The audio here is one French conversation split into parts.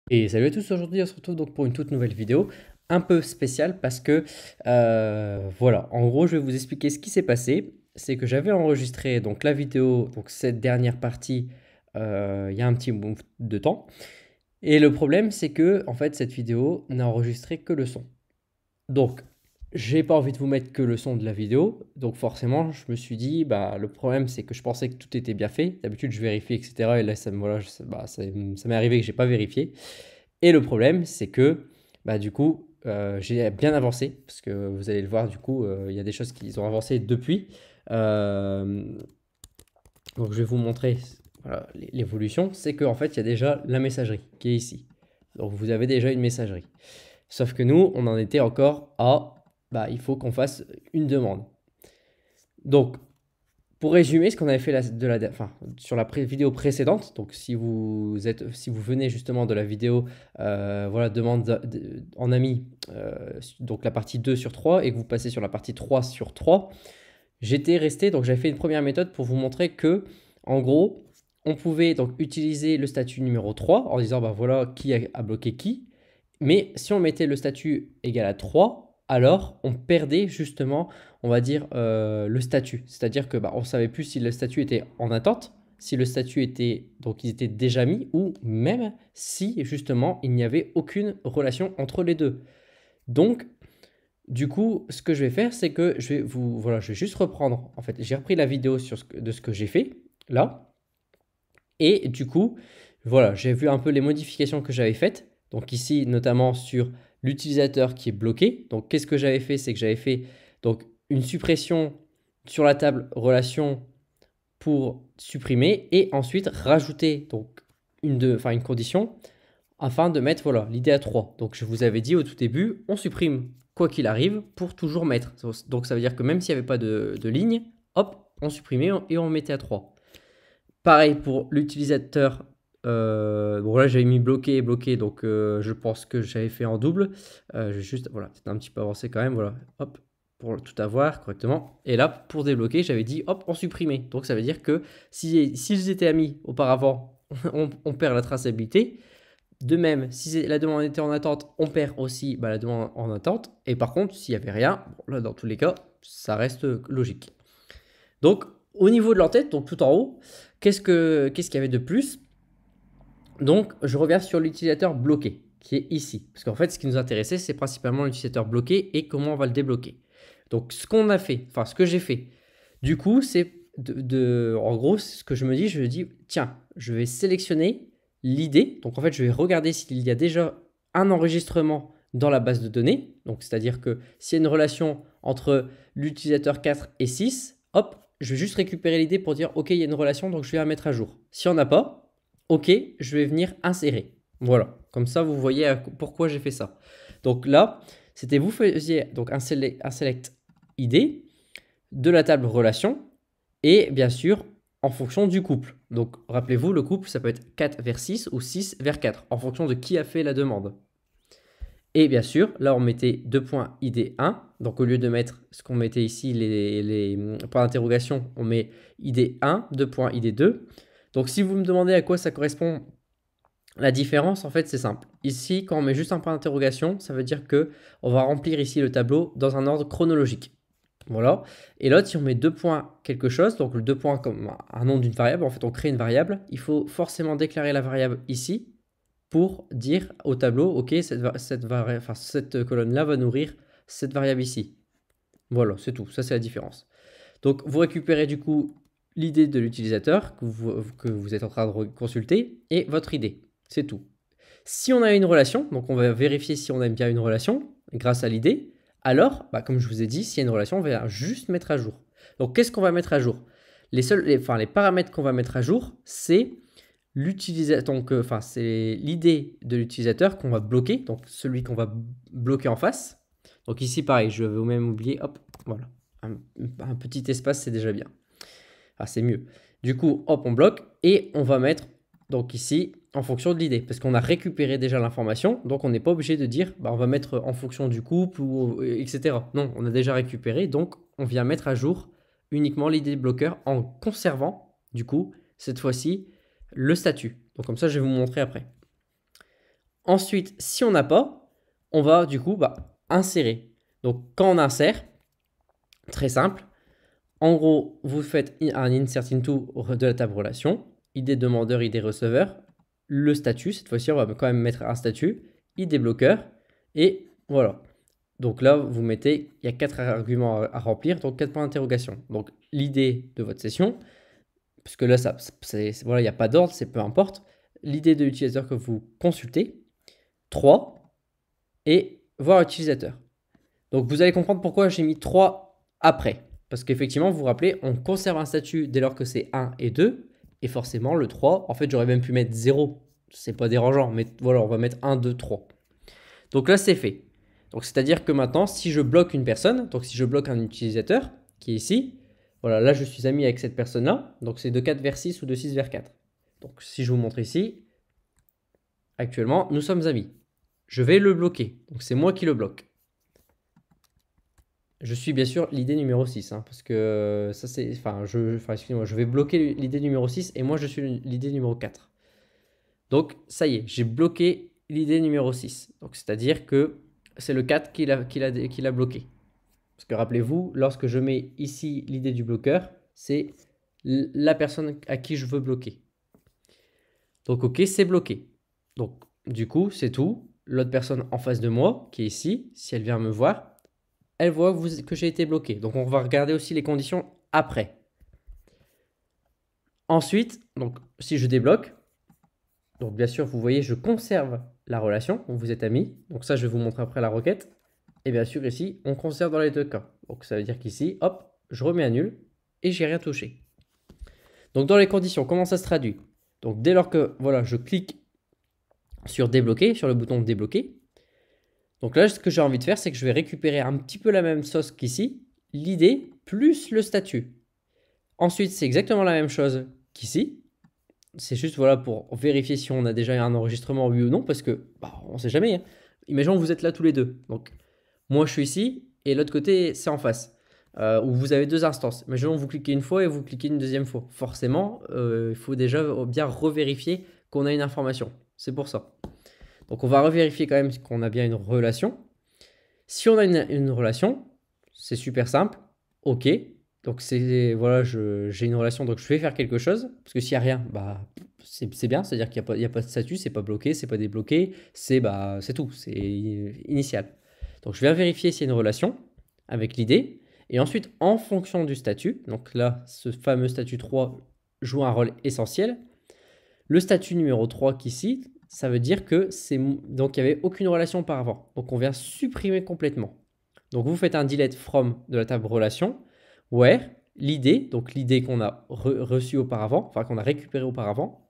Et salut à tous, aujourd'hui on se retrouve donc pour une toute nouvelle vidéo, un peu spéciale parce que voilà, en gros je vais vous expliquer ce qui s'est passé. C'est que j'avais enregistré donc la vidéo, donc cette dernière partie, il y a un petit bout de temps. Et le problème c'est que en fait cette vidéo n'a enregistré que le son. Donc j'ai pas envie de vous mettre que le son de la vidéo, donc forcément je me suis dit bah le problème c'est que je pensais que tout était bien fait. D'habitude je vérifie etc. Et là ça, voilà, ça m'est arrivé que j'ai pas vérifié. Et le problème, c'est que bah, du coup, j'ai bien avancé, parce que vous allez le voir, du coup, il y a des choses qui ont avancé depuis. Euh, donc je vais vous montrer voilà, l'évolution. C'est qu'en fait, il y a déjà la messagerie qui est ici. Donc vous avez déjà une messagerie. Sauf que nous, on en était encore à, bah, il faut qu'on fasse une demande. Donc, pour résumer, ce qu'on avait fait enfin, sur la vidéo précédente, donc si vous venez justement de la vidéo voilà, demande en ami, donc la partie 2 sur 3, et que vous passez sur la partie 3 sur 3, j'étais resté, donc j'avais fait une première méthode pour vous montrer que, en gros, on pouvait donc utiliser le statut numéro 3 en disant, bah voilà, qui a bloqué qui, mais si on mettait le statut égal à 3, alors on perdait justement, on va dire, le statut. C'est-à-dire que bah, on ne savait plus si le statut était en attente, si le statut était, donc ils étaient déjà mis, ou même si justement il n'y avait aucune relation entre les deux. Donc, du coup, ce que je vais faire, c'est que voilà, je vais juste reprendre. En fait, j'ai repris la vidéo de ce que j'ai fait là, et du coup, voilà, j'ai vu un peu les modifications que j'avais faites. Donc ici, notamment sur l'utilisateur qui est bloqué. Donc qu'est-ce que j'avais fait? C'est que j'avais fait donc une suppression sur la table relation pour supprimer et ensuite rajouter donc une condition afin de mettre voilà, l'idée à 3. Donc je vous avais dit au tout début, on supprime quoi qu'il arrive pour toujours mettre. Donc ça veut dire que même s'il n'y avait pas de ligne, hop, on supprimait et on mettait à 3. Pareil pour l'utilisateur. Bon là j'avais mis bloqué et bloqué, donc je pense que j'avais fait en double. Je vais juste, voilà, peut-être un petit peu avancé quand même, voilà, hop, pour tout avoir correctement. Et là, pour débloquer, j'avais dit hop, on supprimait. Donc ça veut dire que s'ils étaient amis auparavant, on perd la traçabilité. De même, si la demande était en attente, on perd aussi bah, la demande en attente. Et par contre, s'il n'y avait rien, bon, là dans tous les cas, ça reste logique. Donc, au niveau de l'entête, donc tout en haut, qu'est-ce qu'il y avait de plus? Donc, je reviens sur l'utilisateur bloqué, qui est ici. Parce qu'en fait, ce qui nous intéressait, c'est principalement l'utilisateur bloqué et comment on va le débloquer. Donc, ce qu'on a fait, enfin, ce que j'ai fait, du coup, c'est en gros, ce que je me dis, tiens, je vais sélectionner l'idée. Donc, en fait, je vais regarder s'il y a déjà un enregistrement dans la base de données. Donc, c'est-à-dire que s'il y a une relation entre l'utilisateur 4 et 6, hop, je vais juste récupérer l'idée pour dire, OK, il y a une relation, donc je vais la mettre à jour. Si on n'a pas, OK, je vais venir insérer. Voilà, comme ça, vous voyez pourquoi j'ai fait ça. Donc là, c'était vous faisiez donc un select ID de la table relation et bien sûr en fonction du couple. Donc rappelez-vous, le couple, ça peut être 4 vers 6 ou 6 vers 4 en fonction de qui a fait la demande. Et bien sûr, là, on mettait deux points ID1. Donc, au lieu de mettre ce qu'on mettait ici, les points d'interrogation, on met ID1, deux points ID2. Donc, si vous me demandez à quoi ça correspond la différence, en fait, c'est simple. Ici, quand on met juste un point d'interrogation, ça veut dire que on va remplir ici le tableau dans un ordre chronologique. Voilà. Et l'autre, si on met deux points quelque chose, donc le deux points comme un nom d'une variable, en fait, on crée une variable, il faut forcément déclarer la variable ici pour dire au tableau, OK, cette colonne-là va nourrir cette variable ici. Voilà, c'est tout. Ça, c'est la différence. Donc, vous récupérez du coup l'idée de l'utilisateur que vous êtes en train de consulter et votre idée. C'est tout. Si on a une relation, donc on va vérifier si on a bien une relation grâce à l'idée, alors, bah, comme je vous ai dit, s'il y a une relation, on va juste mettre à jour. Donc, qu'est-ce qu'on va mettre à jour? Les paramètres qu'on va mettre à jour, c'est l'utilisateur, donc c'est l'idée de l'utilisateur qu'on va bloquer, donc celui qu'on va bloquer en face. Donc ici pareil, je vais même oublier, hop, voilà, un petit espace c'est déjà bien. Ah, c'est mieux. Du coup, hop, on bloque et on va mettre donc ici en fonction de l'idée, parce qu'on a récupéré déjà l'information, donc on n'est pas obligé de dire, bah, on va mettre en fonction du couple ou etc. Non, on a déjà récupéré, donc on vient mettre à jour uniquement l'idée de bloqueur en conservant du coup cette fois-ci le statut. Donc comme ça, je vais vous montrer après. Ensuite, si on n'a pas, on va du coup insérer. Donc quand on insère, très simple, en gros, vous faites un insert into de la table relation, ID demandeur, ID receveur, le statut, cette fois-ci on va quand même mettre un statut, ID bloqueur, et voilà. Donc là, vous mettez, il y a 4 arguments à remplir, donc 4 points d'interrogation. Donc l'idée de votre session, puisque là, voilà, il n'y a pas d'ordre, c'est peu importe. L'idée de l'utilisateur que vous consultez, 3, et voir utilisateur. Donc vous allez comprendre pourquoi j'ai mis 3 après. Parce qu'effectivement, vous vous rappelez, on conserve un statut dès lors que c'est 1 et 2. Et forcément, le 3, en fait, j'aurais même pu mettre 0. C'est pas dérangeant, mais voilà, on va mettre 1, 2, 3. Donc là, c'est fait. Donc c'est-à-dire que maintenant, si je bloque une personne, donc si je bloque un utilisateur qui est ici, voilà, là je suis ami avec cette personne-là, donc c'est de 4 vers 6 ou de 6 vers 4. Donc si je vous montre ici, actuellement, nous sommes amis. Je vais le bloquer, donc c'est moi qui le bloque. Je suis bien sûr l'idée numéro 6, hein, parce que ça c'est... excusez-moi, je vais bloquer l'idée numéro 6 et moi je suis l'idée numéro 4. Donc ça y est, j'ai bloqué l'idée numéro 6. Donc c'est-à-dire que c'est le 4 qui l'a bloqué. Parce que rappelez-vous, lorsque je mets ici l'idée du bloqueur, c'est la personne à qui je veux bloquer. Donc ok, c'est bloqué. Donc du coup, c'est tout. L'autre personne en face de moi, qui est ici, si elle vient me voir, elle voit que j'ai été bloqué. Donc on va regarder aussi les conditions après. Ensuite, donc si je débloque, donc bien sûr, vous voyez, je conserve la relation, vous êtes amis. Donc ça, je vais vous montrer après la requête. Et bien sûr, ici, on conserve dans les deux cas. Donc ça veut dire qu'ici, hop, je remets à nul et j'ai rien touché. Donc dans les conditions, comment ça se traduit? Donc dès lors que voilà, je clique sur débloquer, sur le bouton débloquer. Donc là, ce que j'ai envie de faire, c'est que je vais récupérer un petit peu la même sauce qu'ici, l'idée plus le statut. Ensuite, c'est exactement la même chose qu'ici. C'est juste voilà, pour vérifier si on a déjà un enregistrement, oui ou non, parce que on ne sait jamais, hein. Imaginons que vous êtes là tous les deux. Donc, moi, je suis ici et l'autre côté, c'est en face. Où vous avez deux instances. Imaginons que vous cliquez une fois et vous cliquez une deuxième fois. Forcément, il faut déjà bien revérifier qu'on a une information. C'est pour ça. Donc, on va revérifier quand même qu'on a bien une relation. Si on a une relation, c'est super simple. OK. Donc, voilà, j'ai une relation, donc je vais faire quelque chose. Parce que s'il n'y a rien, c'est bien. C'est-à-dire qu'il n'y a pas de statut, c'est pas bloqué, c'est pas débloqué. C'est tout. C'est initial. Donc, je viens vérifier s'il y a une relation avec l'idée. Et ensuite, en fonction du statut, donc là, ce fameux statut 3 joue un rôle essentiel. Le statut numéro 3 qu'ici, ça veut dire que donc il n'y avait aucune relation auparavant. Donc on vient supprimer complètement. Donc vous faites un delete from de la table relation, where l'idée, donc l'idée qu'on a reçue auparavant, enfin qu'on a récupérée auparavant.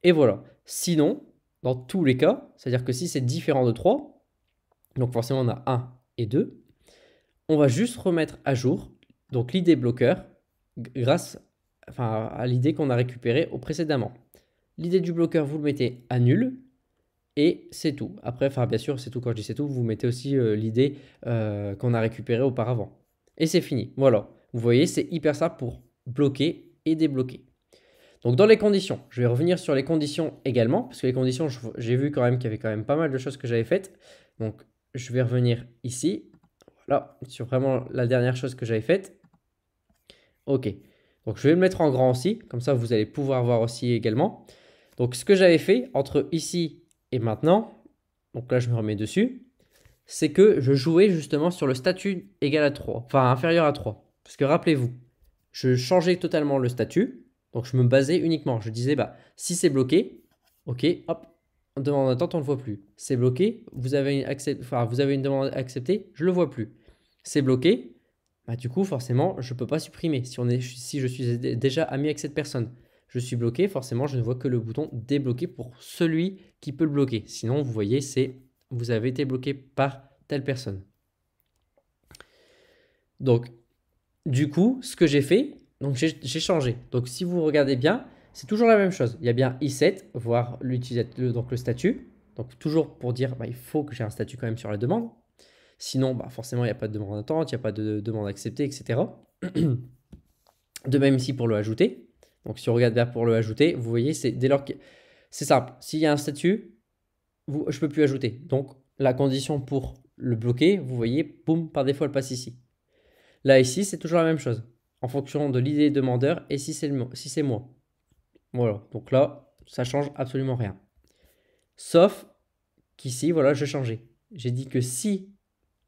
Et voilà. Sinon, dans tous les cas, c'est-à-dire que si c'est différent de 3, donc forcément on a 1 et 2, on va juste remettre à jour donc l'idée bloqueur grâce à l'idée qu'on a récupérée précédemment. L'idée du bloqueur, vous le mettez à nul et c'est tout. Après, bien sûr, c'est tout. Quand je dis c'est tout, vous mettez aussi l'idée qu'on a récupérée auparavant. Et c'est fini. Voilà. Vous voyez, c'est hyper simple pour bloquer et débloquer. Donc dans les conditions, je vais revenir sur les conditions également, parce que les conditions, j'ai vu quand même qu'il y avait quand même pas mal de choses que j'avais faites. Donc je vais revenir ici, voilà, sur vraiment la dernière chose que j'avais faite. Ok, donc je vais le mettre en grand aussi, comme ça vous allez pouvoir voir aussi également. Donc ce que j'avais fait entre ici et maintenant, donc là je me remets dessus, c'est que je jouais justement sur le statut égal à 3, enfin inférieur à 3. Parce que rappelez-vous, je changeais totalement le statut. Donc je me basais uniquement, je disais si c'est bloqué, ok, hop, demande d'attente, on ne le voit plus. C'est bloqué, vous avez une demande acceptée, je ne le vois plus. C'est bloqué, du coup forcément je ne peux pas supprimer si je suis déjà ami avec cette personne. Je suis bloqué, forcément je ne vois que le bouton débloquer pour celui qui peut le bloquer. Sinon vous voyez, vous avez été bloqué par telle personne. Donc du coup, ce que j'ai fait, donc j'ai changé. Donc si vous regardez bien, c'est toujours la même chose. Il y a bien i7, voir l'utilisateur, donc le statut. Donc toujours pour dire, il faut que j'ai un statut quand même sur la demande. Sinon, forcément, il n'y a pas de demande d'attente, il n'y a pas de demande acceptée, etc. De même ici pour le ajouter. Donc si on regarde bien pour le ajouter, vous voyez, c'est dès lors que c'est simple. S'il y a un statut, je peux plus ajouter. Donc, la condition pour le bloquer, vous voyez, boum, par défaut, elle passe ici. Là, ici, c'est toujours la même chose. En fonction de l'idée demandeur et si c'est moi. Voilà. Donc là, ça change absolument rien. Sauf qu'ici, voilà, je changeais. J'ai dit que si,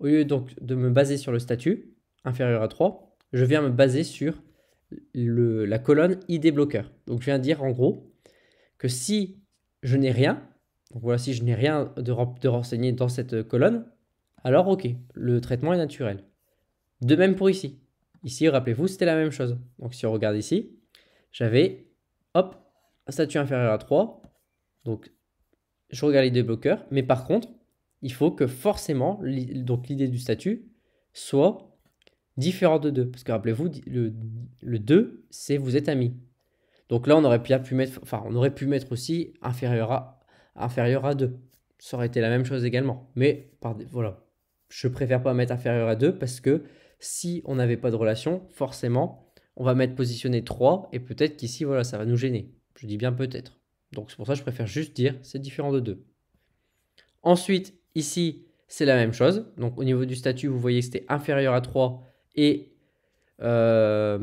au lieu donc de me baser sur le statut, inférieur à 3, je viens me baser sur la colonne ID bloqueur. Donc je viens dire en gros que si je n'ai rien, donc voilà, si je n'ai rien de renseigné dans cette colonne, alors ok, le traitement est naturel. De même pour ici. Ici, rappelez-vous, c'était la même chose. Donc si on regarde ici, j'avais, hop, statut inférieur à 3. Donc je regarde l'idée bloqueur, mais par contre, il faut que forcément, donc l'idée du statut soit différent de 2. Parce que rappelez-vous, le 2, c'est vous êtes amis. Donc là, on aurait pu mettre, enfin, on aurait pu mettre aussi inférieur à 2. Ça aurait été la même chose également. Mais voilà, je préfère pas mettre inférieur à 2 parce que si on n'avait pas de relation, forcément, on va mettre positionné 3 et peut-être qu'ici, voilà, ça va nous gêner. Je dis bien peut-être. Donc c'est pour ça que je préfère juste dire c'est différent de 2. Ensuite, ici, c'est la même chose. Donc au niveau du statut, vous voyez que c'était inférieur à 3 et... alors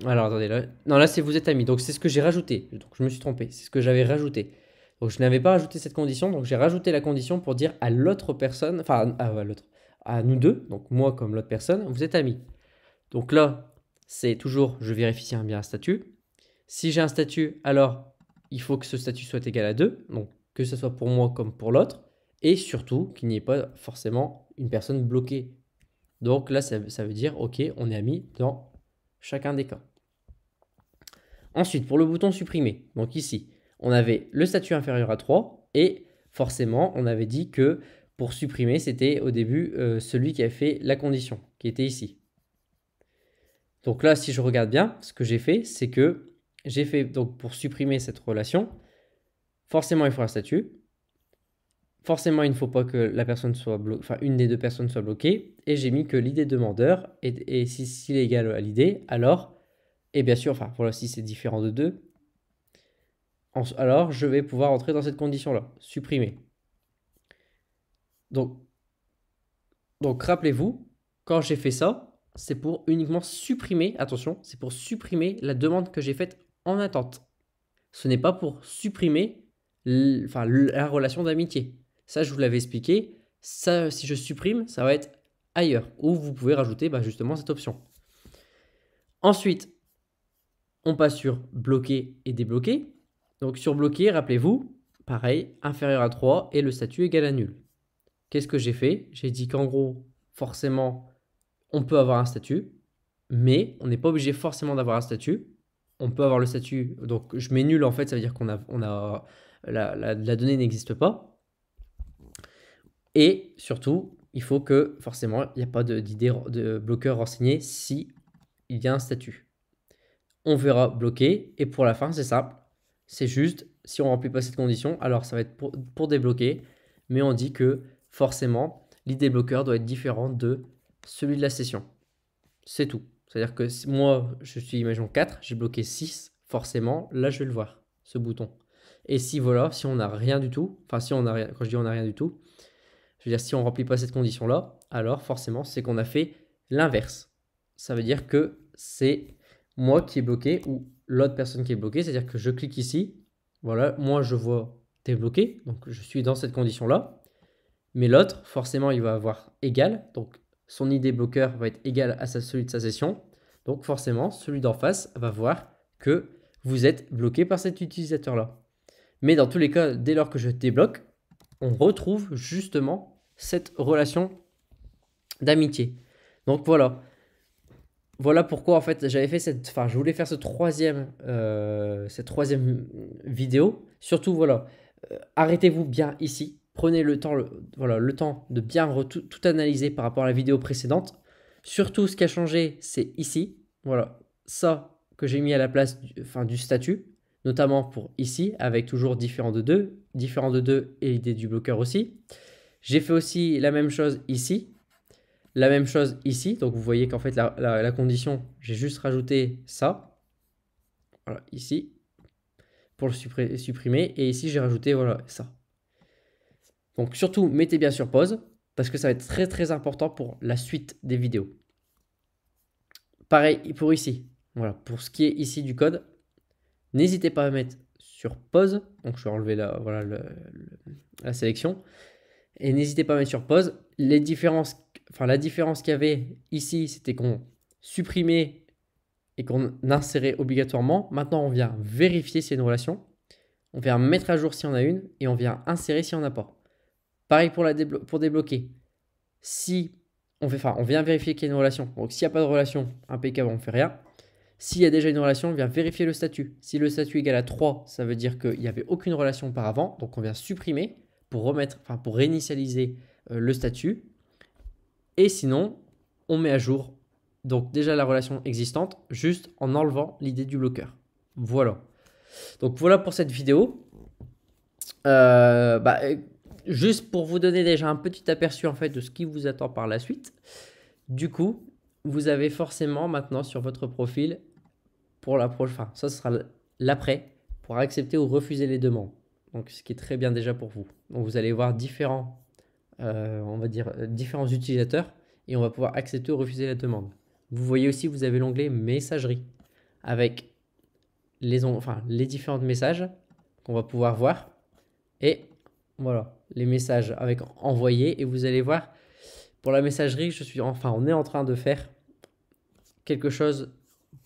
attendez, là, non, là c'est vous êtes amis. Donc c'est ce que j'ai rajouté. Donc je me suis trompé. C'est ce que j'avais rajouté. Donc je n'avais pas rajouté cette condition. Donc j'ai rajouté la condition pour dire à l'autre personne, enfin à nous deux, donc moi comme l'autre personne, vous êtes amis. Donc là, c'est toujours, je vérifie s'il y a bien un statut. Si j'ai un statut, alors il faut que ce statut soit égal à 2. Donc que ce soit pour moi comme pour l'autre. Et surtout qu'il n'y ait pas forcément une personne bloquée. Donc là, ça veut dire, ok, on est amis dans chacun des cas. Ensuite, pour le bouton supprimer, donc ici, on avait le statut inférieur à 3 et forcément, on avait dit que pour supprimer, c'était au début celui qui avait fait la condition, qui était ici. Donc là, si je regarde bien, ce que j'ai fait, c'est que j'ai fait, donc pour supprimer cette relation, forcément, il faut un statut. Forcément, il ne faut pas que la personne soit bloquée, enfin une des deux personnes soit bloquée. Et j'ai mis que l'idée demandeur, et s'il est égal à l'idée, alors, et bien sûr, enfin voilà, si c'est différent de 2, alors je vais pouvoir entrer dans cette condition-là, supprimer. Donc rappelez-vous, quand j'ai fait ça, c'est pour uniquement supprimer, attention, c'est pour supprimer la demande que j'ai faite en attente. Ce n'est pas pour supprimer la relation d'amitié. Ça, je vous l'avais expliqué. Ça, si je supprime, ça va être ailleurs, où vous pouvez rajouter justement cette option. Ensuite, on passe sur bloquer et débloquer. Donc sur bloquer, rappelez-vous, pareil, inférieur à 3 et le statut égal à nul. Qu'est-ce que j'ai fait? J'ai dit qu'en gros, forcément, on peut avoir un statut, mais on n'est pas obligé forcément d'avoir un statut. On peut avoir le statut, donc je mets nul en fait, ça veut dire qu'on a la donnée n'existe pas. Et surtout, il faut que forcément, il n'y a pas d'idée de bloqueur renseigné si il y a un statut. On verra bloquer, et pour la fin, c'est simple. C'est juste, si on ne remplit pas cette condition, alors ça va être pour débloquer, mais on dit que forcément, l'idée bloqueur doit être différente de celui de la session. C'est tout. C'est-à-dire que si moi, je suis, imaginons 4, j'ai bloqué 6, forcément, là, je vais le voir, ce bouton. Et si voilà, si on n'a rien du tout, enfin si on a rien, quand je dis on n'a rien du tout, je veux dire si on ne remplit pas cette condition-là, alors forcément, c'est qu'on a fait l'inverse. Ça veut dire que c'est moi qui est bloqué ou l'autre personne qui est bloquée, c'est-à-dire que je clique ici, voilà, moi je vois t'es bloqué, donc je suis dans cette condition-là, mais l'autre, forcément, il va avoir égal, donc son ID bloqueur va être égal à celui de sa session, donc forcément, celui d'en face va voir que vous êtes bloqué par cet utilisateur-là. Mais dans tous les cas, dès lors que je débloque, on retrouve justement cette relation d'amitié. Donc voilà. Voilà pourquoi en fait j'avais fait je voulais faire cette troisième vidéo. Surtout voilà, arrêtez-vous bien ici. Prenez le temps, le temps de bien tout analyser par rapport à la vidéo précédente. Surtout ce qui a changé, c'est ici. Voilà, ça que j'ai mis à la place du statut, notamment pour ici, avec toujours différent de 2 et l'idée du bloqueur aussi. J'ai fait aussi la même chose ici. La même chose ici, donc vous voyez qu'en fait la condition, j'ai juste rajouté ça, voilà, ici, pour le supprimer, et ici j'ai rajouté voilà ça. Donc surtout, mettez bien sur pause parce que ça va être très très important pour la suite des vidéos. Pareil pour ici. Voilà, pour ce qui est ici du code, n'hésitez pas à mettre sur pause. Donc je vais enlever voilà, la sélection. Et n'hésitez pas à mettre sur pause. La différence qu'il y avait ici, c'était qu'on supprimait et qu'on insérait obligatoirement. Maintenant, on vient vérifier s'il y a une relation. On vient mettre à jour si on a une et on vient insérer si on n'a pas. Pareil pour débloquer. Si on vient vérifier qu'il y a une relation. Donc s'il n'y a pas de relation, impeccable, on ne fait rien. S'il y a déjà une relation, on vient vérifier le statut. Si le statut est égal à 3, ça veut dire qu'il n'y avait aucune relation auparavant. Donc on vient supprimer pour réinitialiser le statut. Et sinon, on met à jour donc déjà la relation existante, juste en enlevant l'idée du bloqueur. Voilà. Donc voilà pour cette vidéo. Juste pour vous donner déjà un petit aperçu en fait de ce qui vous attend par la suite. Du coup, vous avez forcément maintenant sur votre profil pour ça sera l'après pour accepter ou refuser les demandes. Donc ce qui est très bien déjà pour vous. Donc vous allez voir différents utilisateurs et on va pouvoir accepter ou refuser la demande. Vous voyez aussi, vous avez l'onglet messagerie avec les différents messages qu'on va pouvoir voir et voilà, les messages avec envoyer et vous allez voir pour la messagerie, on est en train de faire quelque chose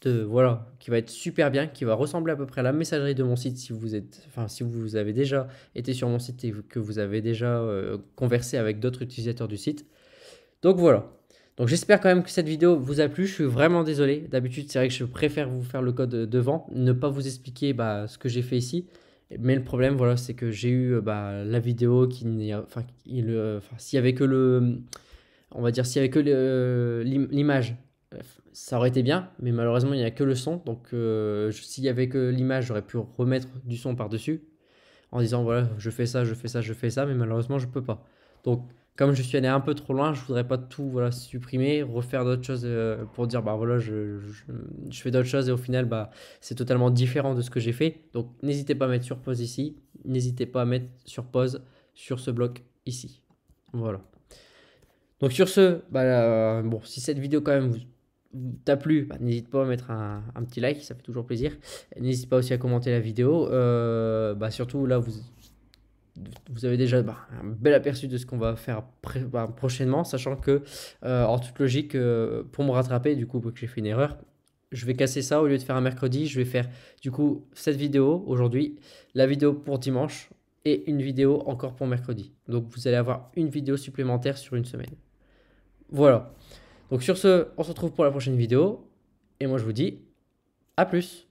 qui va être super bien, qui va ressembler à peu près à la messagerie de mon site si vous avez déjà été sur mon site et que vous avez déjà conversé avec d'autres utilisateurs du site. Donc voilà. Donc j'espère quand même que cette vidéo vous a plu. Je suis vraiment désolé. D'habitude, c'est vrai que je préfère vous faire le code devant, ne pas vous expliquer ce que j'ai fait ici. Mais le problème, voilà, c'est que j'ai eu la vidéo s'il y avait que l'image, ça aurait été bien, mais malheureusement, il n'y a que le son. Donc, s'il y avait que l'image, j'aurais pu remettre du son par-dessus en disant voilà, je fais ça, je fais ça, je fais ça, mais malheureusement, je peux pas. Donc, comme je suis allé un peu trop loin, je voudrais pas tout supprimer, refaire d'autres choses pour dire je fais d'autres choses et au final c'est totalement différent de ce que j'ai fait. Donc n'hésitez pas à mettre sur pause ici, n'hésitez pas à mettre sur pause sur ce bloc ici. Voilà. Donc sur ce, si cette vidéo quand même vous t'a plu, n'hésite pas à mettre un petit like, ça fait toujours plaisir. N'hésite pas aussi à commenter la vidéo. Surtout là, vous avez déjà un bel aperçu de ce qu'on va faire prochainement, sachant que en toute logique, pour me rattraper, du coup, que j'ai fait une erreur, je vais casser ça. Au lieu de faire un mercredi, je vais faire du coup cette vidéo aujourd'hui, la vidéo pour dimanche et une vidéo encore pour mercredi. Donc vous allez avoir une vidéo supplémentaire sur une semaine. Voilà. Donc sur ce, on se retrouve pour la prochaine vidéo et moi je vous dis à plus.